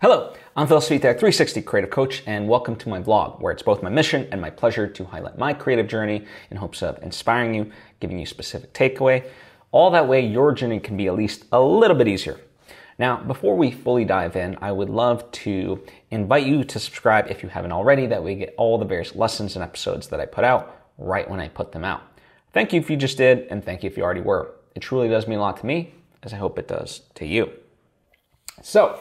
Hello, I'm Svitek, 360 Creative Coach, and welcome to my vlog, where it's both my mission and my pleasure to highlight my creative journey in hopes of inspiring you, giving you specific takeaway. All that way your journey can be at least a little bit easier. Now, before we fully dive in, I would love to invite you to subscribe if you haven't already. That way you get all the various lessons and episodes that I put out right when I put them out. Thank you if you just did, and thank you if you already were. It truly does mean a lot to me, as I hope it does to you. So,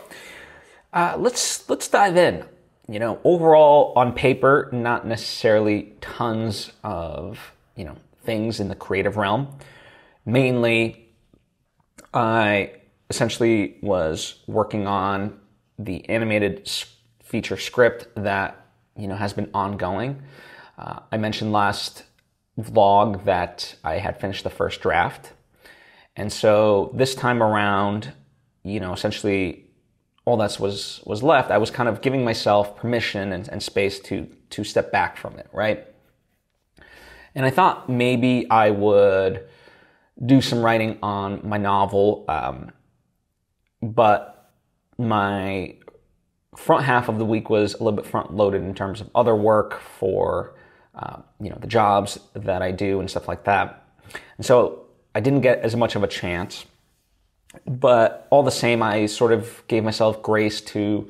let's dive in. Overall, on paper, not necessarily tons of, things in the creative realm. Mainly, I essentially was working on the animated feature script that, has been ongoing. I mentioned last vlog that I had finished the first draft. And so this time around, essentially all that was left. I was kind of giving myself permission and space to step back from it, right? And I thought maybe I would do some writing on my novel, but my front half of the week was a little bit front loaded in terms of other work for, the jobs that I do and stuff like that. And so I didn't get as much of a chance. But all the same, I sort of gave myself grace to,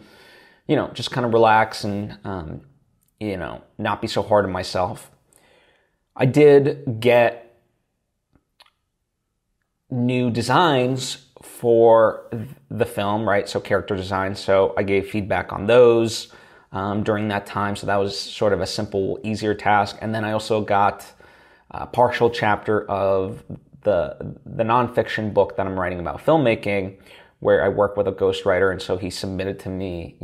just kind of relax and, not be so hard on myself. I did get new designs for the film, right? So character design. So I gave feedback on those during that time. So that was sort of a simple, easier task. And then I also got a partial chapter of the nonfiction book that I'm writing about filmmaking, where I work with a ghostwriter, and so he submitted to me,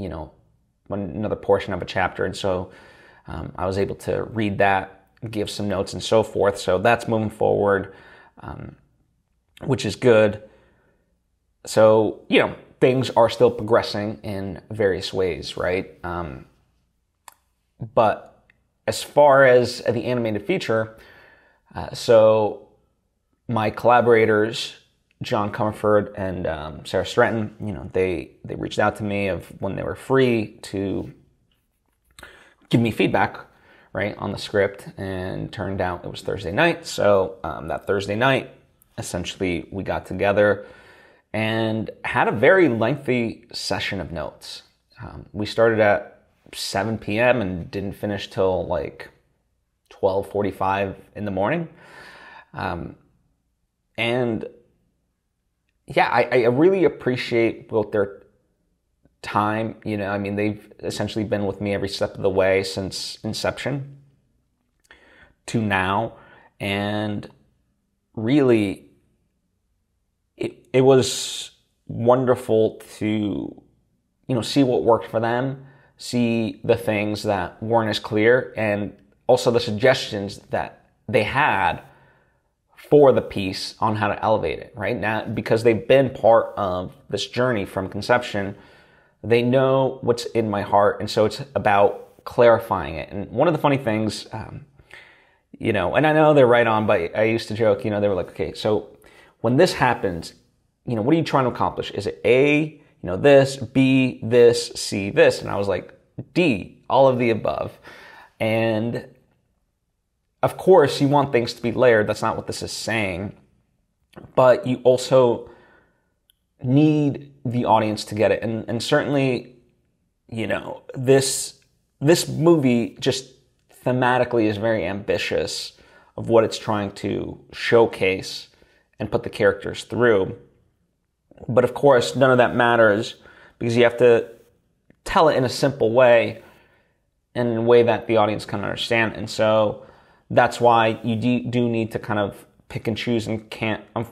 another portion of a chapter, and so I was able to read that, give some notes, and so forth. So that's moving forward, which is good. So things are still progressing in various ways, right? But as far as the animated feature, so my collaborators, John Comerford and Sarah Stratton, they reached out to me of when they were free to give me feedback, right, on the script, and turned out it was Thursday night. So that Thursday night, essentially, we got together and had a very lengthy session of notes. We started at 7 p.m. and didn't finish till like 12:45 in the morning. And yeah, I really appreciate both their time. They've essentially been with me every step of the way since inception to now. And really, it was wonderful to, see what worked for them, see the things that weren't as clear, and also the suggestions that they had for the piece on how to elevate it, right? Now, because they've been part of this journey from conception, they know what's in my heart, and so it's about clarifying it. And one of the funny things, and I know they're right on, but I used to joke, they were like, okay, so when this happens, what are you trying to accomplish? Is it A, this, B, this, C, this? And I was like, D, all of the above. And of course, you want things to be layered. That's not what this is saying. But you also need the audience to get it. And certainly, this movie just thematically is very ambitious of what it's trying to showcase and put the characters through. But of course, none of that matters because you have to tell it in a simple way and in a way that the audience can understand. And so that's why you do need to kind of pick and choose and can't, a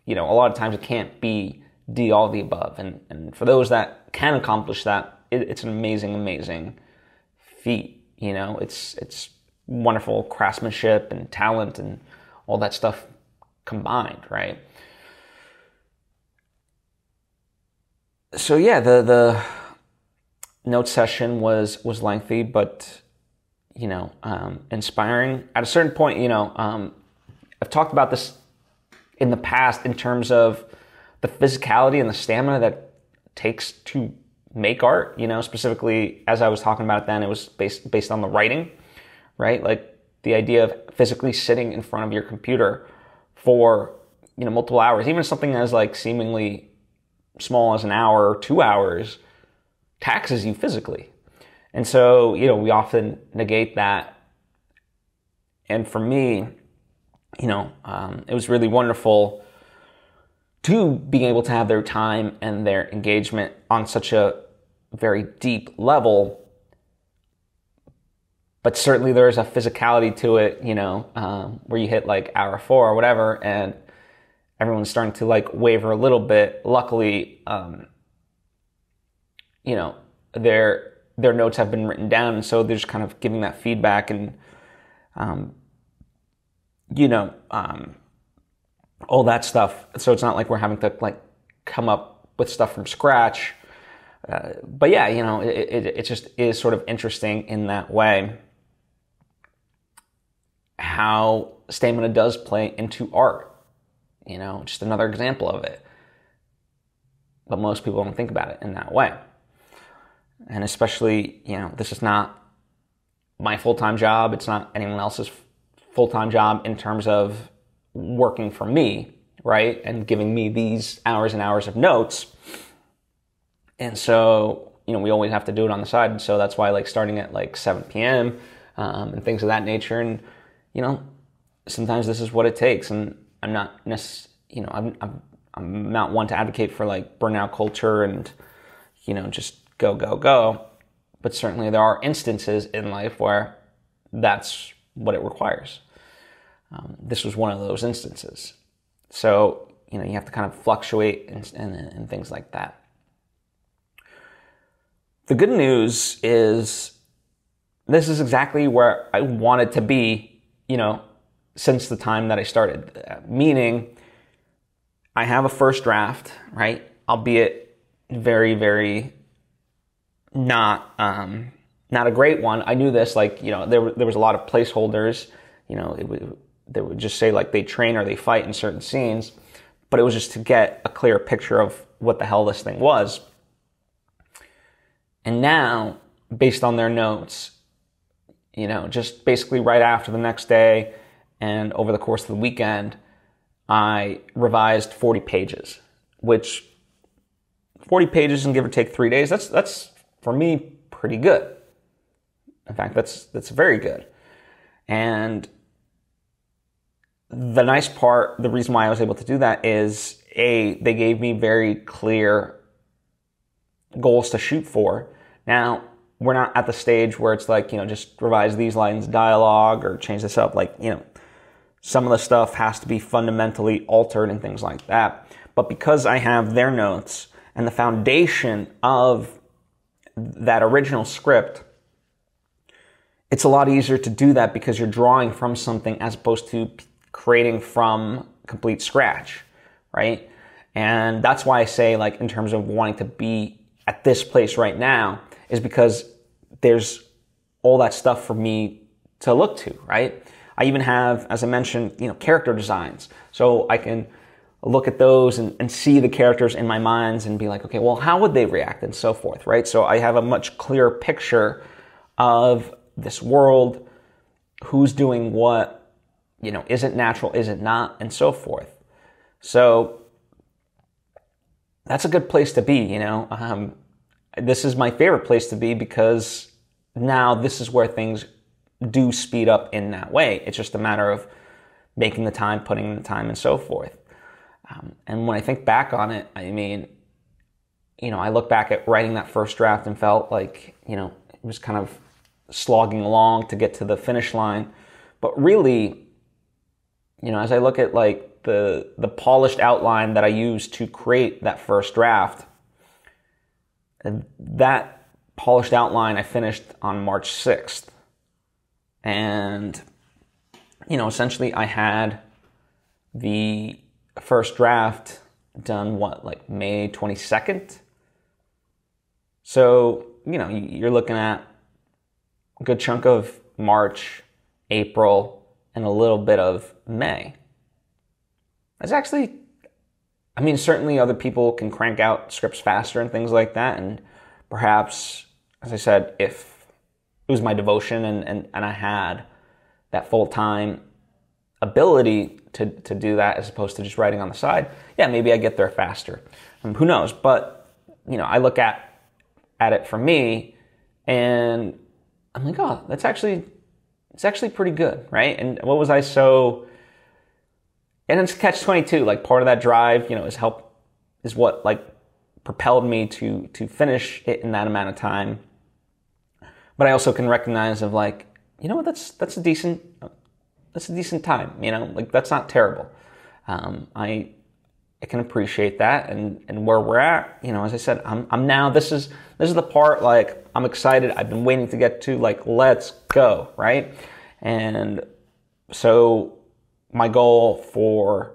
lot of times it can't be D, all of the above. And for those that can accomplish that, it's an amazing, amazing feat. It's wonderful craftsmanship and talent and all that stuff combined, right? So yeah, the note session was lengthy, but inspiring. At a certain point, I've talked about this in the past in terms of the physicality and the stamina that takes to make art, specifically as I was talking about it then, it was based on the writing, right? Like the idea of physically sitting in front of your computer for, multiple hours, even something as like seemingly small as an hour or 2 hours taxes you physically. And so, we often negate that. And for me, it was really wonderful to being able to have their time and their engagement on such a very deep level. But certainly there is a physicality to it, where you hit like hour 4 or whatever, and everyone's starting to like waver a little bit. Luckily, their notes have been written down, and so they're just kind of giving that feedback and, all that stuff. So it's not like we're having to like come up with stuff from scratch. But yeah, it just is sort of interesting in that way how stamina does play into art. Just another example of it. But most people don't think about it in that way. And especially, this is not my full-time job. It's not anyone else's full-time job in terms of working for me, right? And giving me these hours and hours of notes. And so, we always have to do it on the side. And so that's why like starting at like 7 p.m. And things of that nature. And, sometimes this is what it takes. And I'm not necessarily, I'm not one to advocate for like burnout culture and, just go. But certainly there are instances in life where that's what it requires. This was one of those instances. So, you have to kind of fluctuate and things like that. The good news is this is exactly where I wanted to be, since the time that I started. Meaning, I have a first draft, right? Albeit very, very not a great one. I knew this, like, there was a lot of placeholders, they would just say like they train or they fight in certain scenes, but it was just to get a clear picture of what the hell this thing was. And now, based on their notes, just basically right after the next day and over the course of the weekend, I revised 40 pages, which 40 pages and give or take 3 days, that's for me pretty good. In fact, that's very good. And the nice part, the reason why I was able to do that is, they gave me very clear goals to shoot for. Now, we're not at the stage where it's like, just revise these lines of dialogue or change this up. Like, some of the stuff has to be fundamentally altered and things like that. But because I have their notes and the foundation of that original script, it's a lot easier to do that because you're drawing from something as opposed to creating from complete scratch, right? And that's why I say, like, in terms of wanting to be at this place right now, is because there's all that stuff for me to look to, right? I even have, as I mentioned, character designs. So I can look at those and see the characters in my mind and be like, okay, well, how would they react and so forth, right? So I have a much clearer picture of this world, who's doing what, is it natural, is it not, and so forth. So that's a good place to be, This is my favorite place to be because now this is where things do speed up in that way. It's just a matter of making the time, putting in the time, and so forth. And when I think back on it, I mean, I look back at writing that first draft and felt like, it was kind of slogging along to get to the finish line. But really, as I look at like the polished outline that I used to create that first draft, that polished outline I finished on March 6th. And, essentially I had the first draft done, May 22nd? So, you're looking at a good chunk of March, April, and a little bit of May. That's actually, certainly other people can crank out scripts faster and things like that, perhaps, as I said, if it was my devotion and I had that full-time ability to do that as opposed to just writing on the side, yeah, maybe I get there faster. Who knows? But, I look at it for me and I'm like, oh, it's actually pretty good, right? And what was I so... And it's catch-22, like part of that drive, is what like propelled me to finish it in that amount of time. But I also can recognize of like, that's a decent time, like that's not terrible. I can appreciate that and where we're at, as I said, I'm now, this is the part like I'm excited. I've been waiting to get to, like, let's go, right? And so my goal for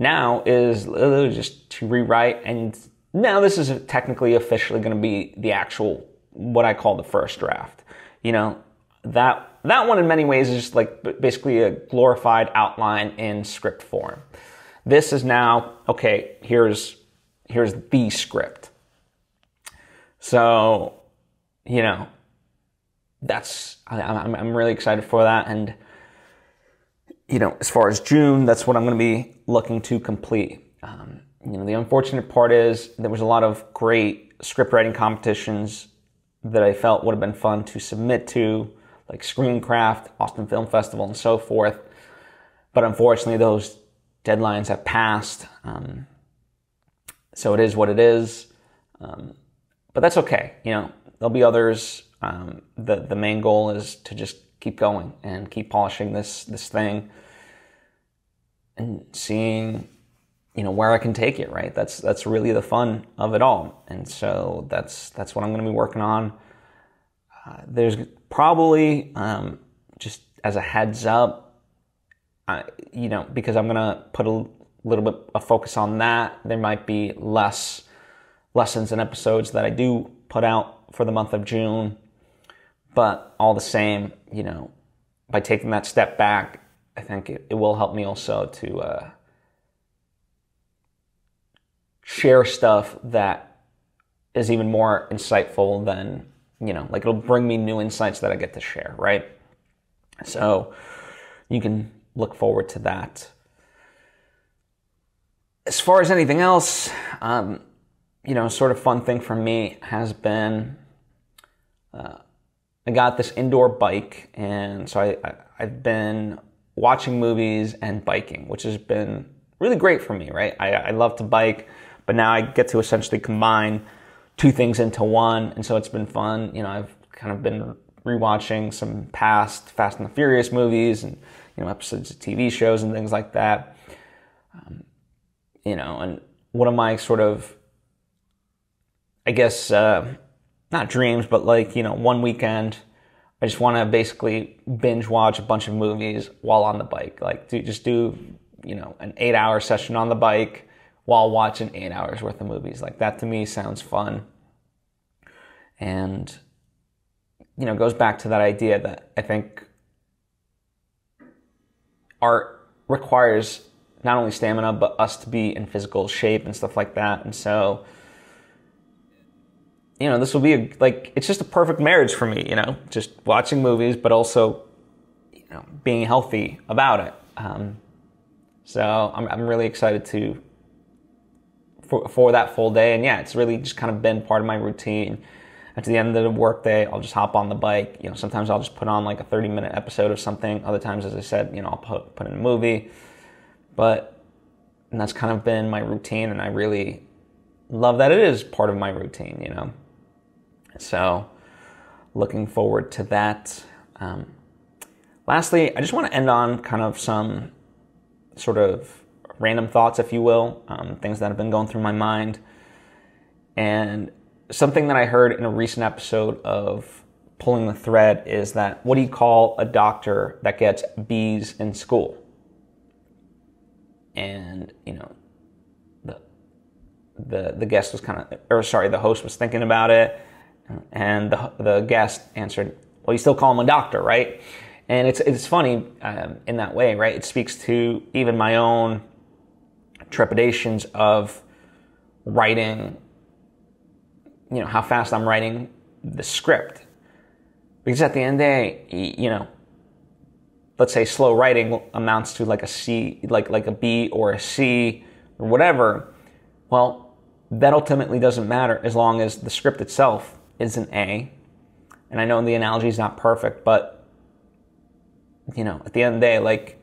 now is literally just to rewrite, and now this is technically officially going to be the actual, what I call the first draft. That one in many ways is just like basically a glorified outline in script form. This is now, okay, here's the script. So, I'm really excited for that. And, as far as June, that's what I'm going to be looking to complete. The unfortunate part is there was a lot of great script writing competitions that I felt would have been fun to submit to, like Screencraft, Austin Film Festival, and so forth. But unfortunately, those deadlines have passed. So it is what it is. But that's okay. There'll be others. The main goal is to just keep going and keep polishing this thing and seeing, where I can take it, right? That's really the fun of it all. And so that's what I'm going to be working on. There's probably, just as a heads up, because I'm going to put a little bit of focus on that, there might be less lessons and episodes that I do put out for the month of June. But all the same, by taking that step back, I think it will help me also to share stuff that is even more insightful than, like it'll bring me new insights that I get to share, right? So you can look forward to that. As far as anything else, sort of fun thing for me has been, I got this indoor bike, and so I've been watching movies and biking, which has been really great for me, right? I love to bike, but now I get to essentially combine two things into one, and so it's been fun. I've kind of been rewatching some past Fast and the Furious movies and, episodes of TV shows and things like that. And one of my sort of, I guess, not dreams, but like, one weekend, I just want to basically binge watch a bunch of movies while on the bike. Like, do an 8-hour session on the bike while watching 8 hours worth of movies. Like, that to me sounds fun. And, goes back to that idea that I think art requires not only stamina, but us to be in physical shape and stuff like that. And so, this will be it's just a perfect marriage for me, just watching movies, but also, being healthy about it. So I'm really excited for that full day. And yeah, it's really just kind of been part of my routine. At the end of the workday, I'll just hop on the bike. Sometimes I'll just put on like a 30-minute episode of something. Other times, as I said, I'll put in a movie. And that's kind of been my routine, and I really love that it is part of my routine, So, looking forward to that. Lastly, I just want to end on kind of some sort of random thoughts, if you will, things that have been going through my mind. And something that I heard in a recent episode of Pulling the Thread is that, what do you call a doctor that gets B's in school? And, the guest was the host was thinking about it. And the guest answered, well, you still call him a doctor, right? And it's funny in that way, right? It speaks to even my own trepidations of writing how fast I'm writing the script. Because at the end of the day, let's say slow writing amounts to like a C, like a B or a C or whatever. Well, that ultimately doesn't matter as long as the script itself is an A. And I know the analogy is not perfect, but at the end of the day, like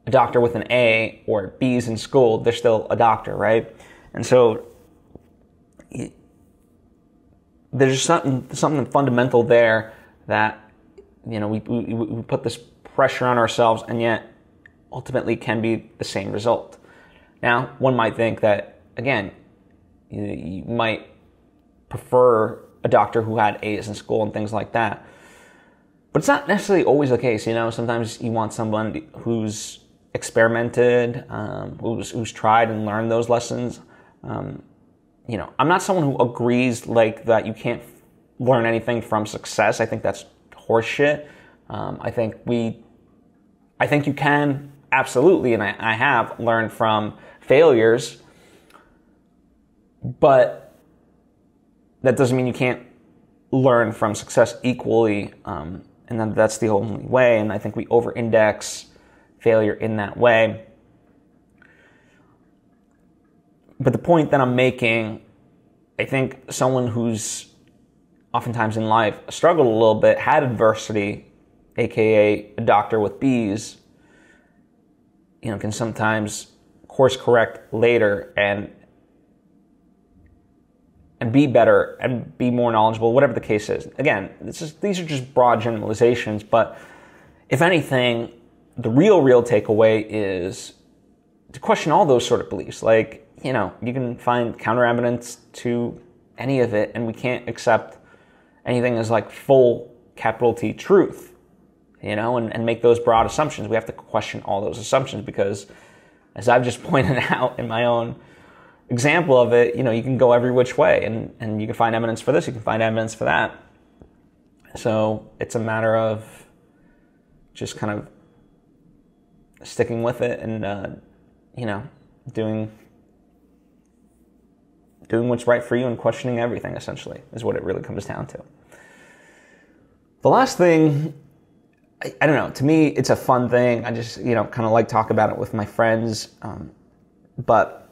a doctor with an A or B's in school, they're still a doctor, right? And so there's something fundamental there that we put this pressure on ourselves, and yet ultimately can be the same result. Now, one might think that, again, you might prefer a doctor who had A's in school and things like that, but it's not necessarily always the case. Sometimes you want someone who's experimented, who's tried and learned those lessons. I'm not someone who agrees like that you can't learn anything from success. I think that's horseshit. I think you can absolutely, and I have learned from failures, but that doesn't mean you can't learn from success equally, and that's the only way. And I think we over-index failure in that way. But the point that I'm making, I think someone who's oftentimes in life struggled a little bit, had adversity, aka a doctor with B's, can sometimes course correct later and be better and be more knowledgeable, whatever the case is. Again, these are just broad generalizations, but if anything, the real takeaway is to question all those sort of beliefs. Like, you can find counter evidence to any of it, and we can't accept anything as like full capital T truth, and make those broad assumptions. We have to question all those assumptions because, as I've just pointed out in my own example of it, you can go every which way, and you can find evidence for this, you can find evidence for that. So it's a matter of just kind of sticking with it and, doing what's right for you and questioning everything, essentially, is what it really comes down to. The last thing, I don't know, to me, it's a fun thing. I just, kind of like talk about it with my friends. But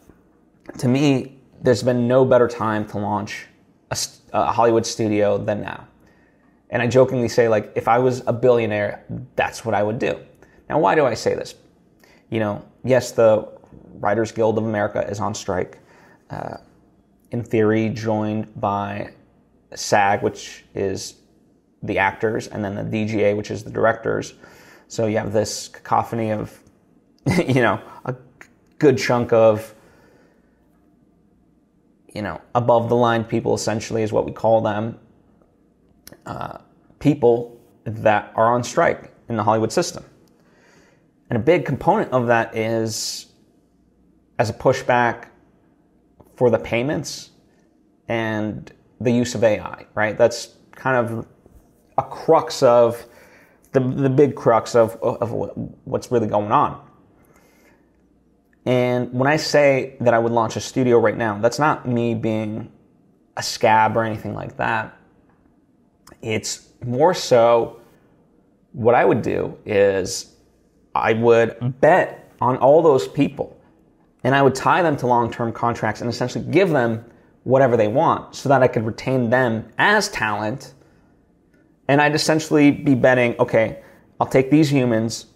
to me, there's been no better time to launch a Hollywood studio than now. And I jokingly say, like, if I was a billionaire, that's what I would do. Now, why do I say this? Yes, the Writers Guild of America is on strike. In theory, joined by SAG, which is the actors, and then the DGA, which is the directors. So you have this cacophony of, a good chunk of, above the line people, essentially, is what we call them. People that are on strike in the Hollywood system. And a big component of that is as a pushback for the payments and the use of AI, right? That's kind of a crux of the big crux of what's really going on. And when I say that I would launch a studio right now, that's not me being a scab or anything like that. It's more so what I would do is I would bet on all those people, and I would tie them to long-term contracts and essentially give them whatever they want so that I could retain them as talent. And I'd essentially be betting, okay, I'll take these humans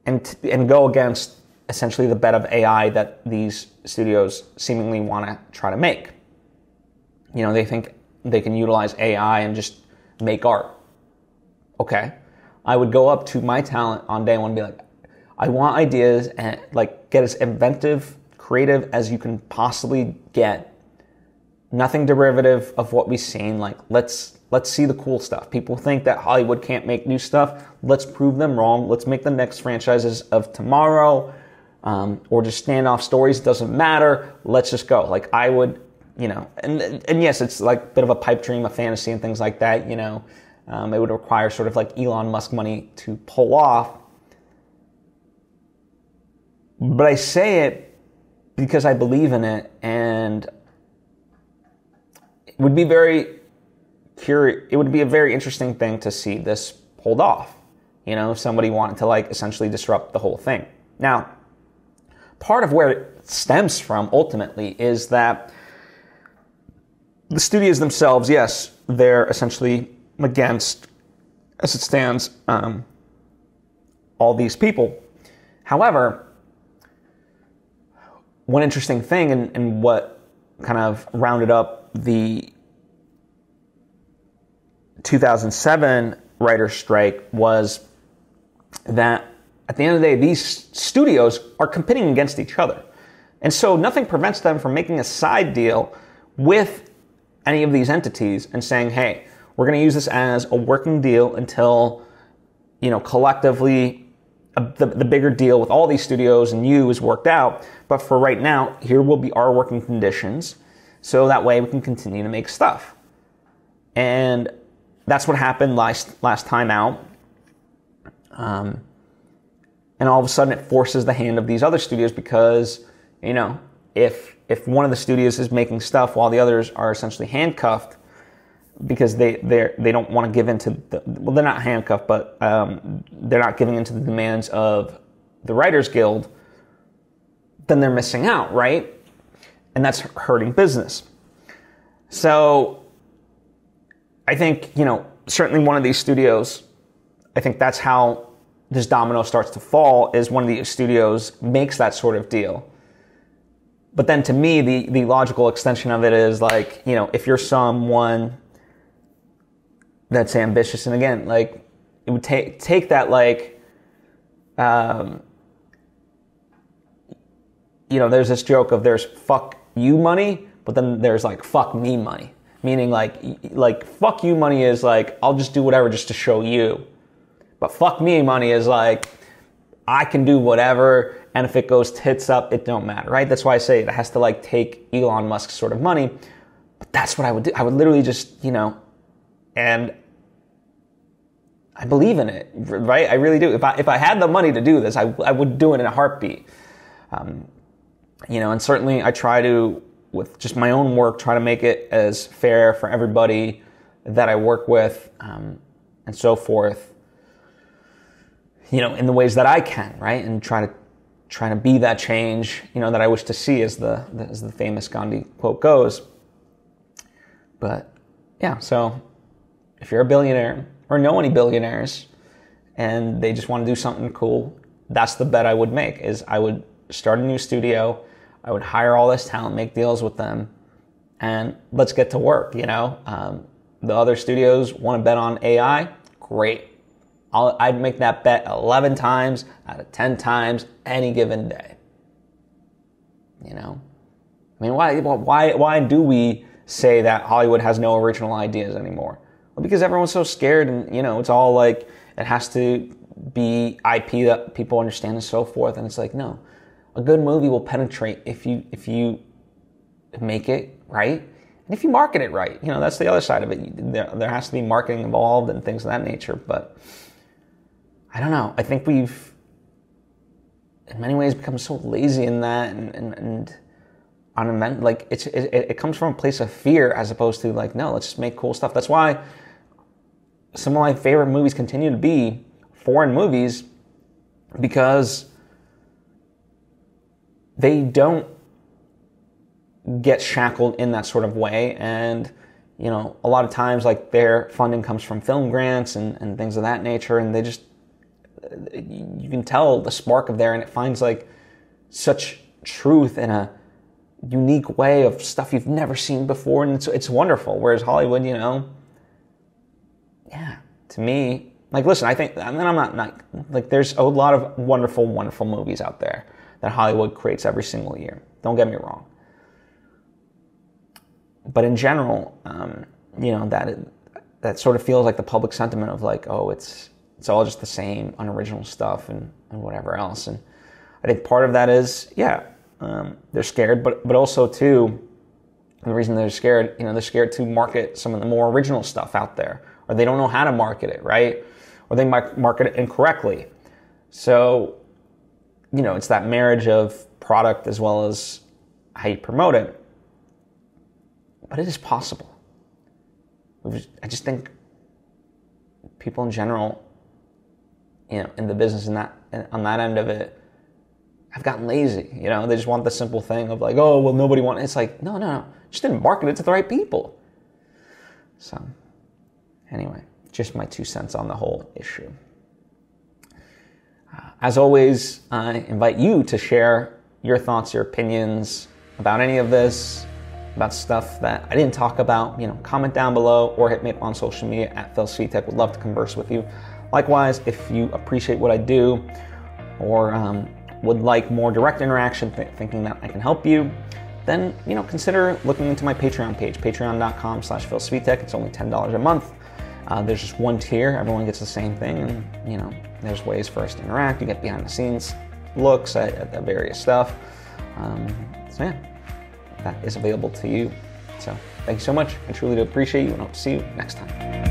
and go against essentially the bet of AI that these studios seemingly want to try to make. They think they can utilize AI and just make art. Okay. I would go up to my talent on day one and be like, I want ideas and like get as inventive, creative as you can possibly get. Nothing derivative of what we've seen. Like, let's see the cool stuff. People think that Hollywood can't make new stuff. Let's prove them wrong. Let's make the next franchises of tomorrow, or just standoff stories. Doesn't matter. Let's just go. Like, I would, and yes, it's like a bit of a pipe dream, a fantasy and things like that, it would require sort of like Elon Musk money to pull off. But I say it because I believe in it, and it would be very curious. It would be a very interesting thing to see this pulled off. You know, if somebody wanted to like essentially disrupt the whole thing. Now, part of where it stems from ultimately is that the studios themselves, yes, they're essentially against, as it stands, all these people. However, one interesting thing and what kind of rounded up the 2007 writer's strike was that at the end of the day, these studios are competing against each other. And so nothing prevents them from making a side deal with any of these entities and saying, hey, we're going to use this as a working deal until, you know, collectively the bigger deal with all these studios and you is worked out. But for right now, here will be our working conditions. So that way we can continue to make stuff. And that's what happened last time out. And all of a sudden it forces the hand of these other studios because, you know, if one of the studios is making stuff while the others are essentially handcuffed because they don't want to give in to well, they're not handcuffed, but they're not giving into the demands of the Writers Guild, then they're missing out, right? And that's hurting business. So I think, you know, certainly one of these studios, I think that's how this domino starts to fall, is one of the studios makes that sort of deal. But then to me, the logical extension of it is like, you know, if you're someone that's ambitious, and again, like, it would take that, like, you know, there's this joke of there's fuck you money, but then there's like fuck me money. Meaning like fuck you money is like, I'll just do whatever just to show you. But fuck me money is like, I can do whatever, and if it goes tits up, it don't matter, right? That's why I say it has to like take Elon Musk's sort of money. But that's what I would do. I would literally just, you know, and I believe in it, right? I really do. If I had the money to do this, I would do it in a heartbeat. You know, and certainly I try to, with just my own work, try to make it as fair for everybody that I work with, and so forth. You know, in the ways that I can, right? And trying to be that change, you know, that I wish to see, as the famous Gandhi quote goes. But yeah, so if you're a billionaire or know any billionaires and they just want to do something cool, that's the bet I would make, is I would start a new studio, I would hire all this talent, make deals with them, and let's get to work, you know? The other studios want to bet on AI, great. I'd make that bet 11 times out of 10 times any given day. You know? I mean, why do we say that Hollywood has no original ideas anymore? Well, because everyone's so scared, and, you know, it's all like, it has to be IP that people understand and so forth. And it's like, no, a good movie will penetrate if you make it right. And if you market it right, you know, that's the other side of it. There has to be marketing involved and things of that nature. But I don't know. I think we've, in many ways, become so lazy in that, and like it comes from a place of fear as opposed to like, no, let's just make cool stuff. That's why some of my favorite movies continue to be foreign movies, because they don't get shackled in that sort of way. And, you know, a lot of times, like, their funding comes from film grants and things of that nature, and they just, you can tell the spark of there, and it finds like such truth in a unique way of stuff you've never seen before, and it's wonderful. Whereas Hollywood, you know, yeah, to me, like, listen, I think, I mean, I'm not like, there's a lot of wonderful, wonderful movies out there that Hollywood creates every single year. Don't get me wrong. But in general, you know, that sort of feels like the public sentiment of like, oh, it's all just the same unoriginal stuff and whatever else. And I think part of that is, yeah, they're scared, but also too, the reason they're scared, you know, they're scared to market some of the more original stuff out there, or they don't know how to market it, right? Or they might market it incorrectly. So, you know, it's that marriage of product as well as how you promote it, but it is possible. I just think people in general, in the business and on that end of it, have gotten lazy. They just want the simple thing of like, oh, well, nobody wants. It's like, no, just didn't market it to the right people. So, anyway, just my 2 cents on the whole issue. As always, I invite you to share your thoughts, your opinions about any of this, about stuff that I didn't talk about. Comment down below or hit me up on social media at Svitek. Would love to converse with you. Likewise, if you appreciate what I do or would like more direct interaction, thinking that I can help you, then consider looking into my Patreon page, patreon.com/PhilSvitek. It's only $10 a month. There's just one tier. Everyone gets the same thing, and there's ways for us to interact. You get behind the scenes looks at the various stuff. So yeah, that is available to you. So thank you so much. I truly do appreciate you, and I'll see you next time.